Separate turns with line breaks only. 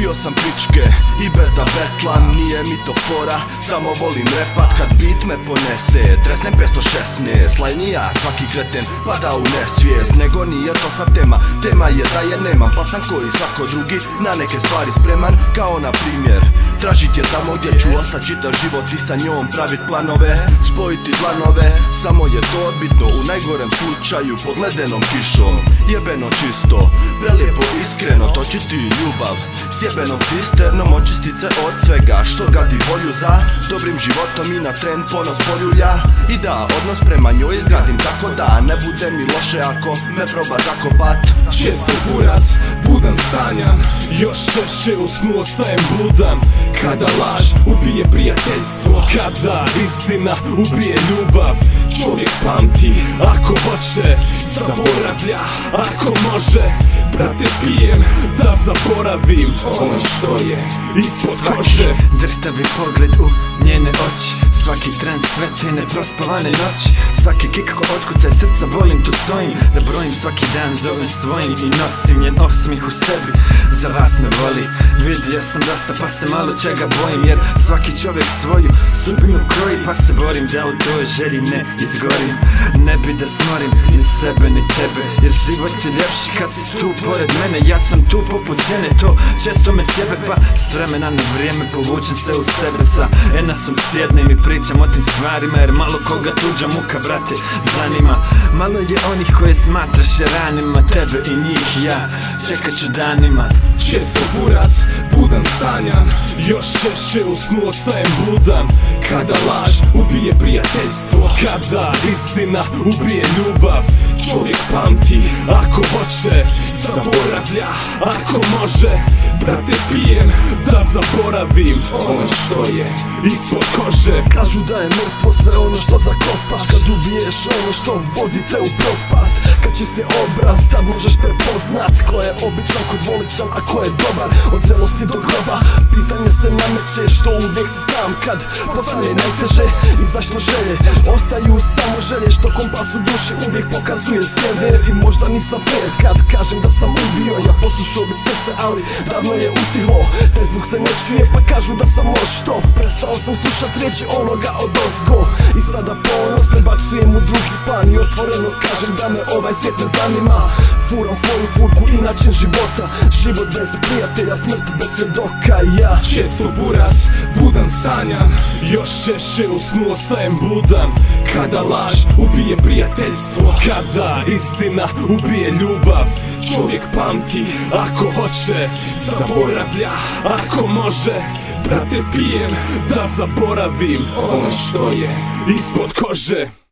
Bio sam pičke i bez da betlam, nije mi to fora, samo volim repat kad beat me ponese. Tresnem 516, lajnija svaki kreten pada u nesvijest. Nego nije to sad tema, tema je da je nemam, pa sam koji svako drugi na neke stvari spreman. Kao na primjer, tražit je tamo gdje ću ostat čitav život i sa njom pravit planove, spojiti dlanove. Samo je to odbitno u najgorem slučaju pod ledenom kišom. Jebeno čisto, prelijepo iskreno, točiti ljubav s jebenom cisternom, očistice od svega što gadi volju za dobrim životom i na tren ponos poljulja. I da odnos prema njoj izgradim tako da ne bude mi loše ako me proba zakopat.
Često buraz, budan sanjam, još češće u snu ostajem budan. Kada laž ubije prijateljstvo, kada istina ubije ljubav. Čovjek pamti, ako hoće, zaboravlja, ako može. Brate, pijem da zaboravim ono što je ispod kože.
Drhtavi pogled u njene oči, svaki tren svete neprospavane noći. Svaki kik ko otkucaj srca, volim tu stojim da brojim svaki dan, zovem svojim i nosim njen osmih u sebi. Za vas me voli, vidio sam dosta pa se malo čega bojim, jer svaki čovjek svoju sudbinu kroji, pa se borim da u toj želji ne izgorim. Ne bi da smorim ni sebe ni tebe, jer život je ljepši kad si tu pored mene. Ja sam tu poput sjene, to često me sjebe, pa s vremena na vrijeme povučem se u sebe. Sa Enasom sjednem i pričam o tim stvarima, jer malo koga tuđa muka, brate, zanima. Malo je onih koje smatraš ranima, tebe i njih ja čekat ću danima.
Često buraz, budan sanjam, još češće u snu ostajem budan. Kada laž ubije prijateljstvo, kada istina ubije ljubav. Čovjek pamti, ako hoće, zaboravlja, ako može. Brate, pijem da zaboravim ono što je ispod kože.
Kažu da je mrtvo sve ono što zakopaš, kad ubiješ ono što vodi te u propast. Kad čisti obraz, tad možeš prepoznat ko je običan, ko dvoličan, a ko je dobar. Od zrelosti do groba pitanje se nameće, što uvijek si sam kad postane najteže. I zašto želje ostaju samo želje, što kompas u duši uvijek pokazuje sjever. I možda nisam fair kad kažem da sam ubio, ja poslušao bi srce, ali davno je utiho. Taj zvuk se ne čuje pa kažu da sam ošto. Prestao sam slušat riječi onoga od ozgo i sada ponos prebacujem u drugi plan i otvoreno kažem da me ovaj svijet ne zanima. Furam svoju furku i način života, život bez prijatelja, smrt bez svjedoka. Ja
često buraz, budan sanjam, još češće u snu ostajem budan. Kada laž ubije prijateljstvo, kada istina ubije ljubav. Čovjek pamti, ako hoće, zaboravlja, ako može. Brate, pijem da zaboravim ono što je ispod kože.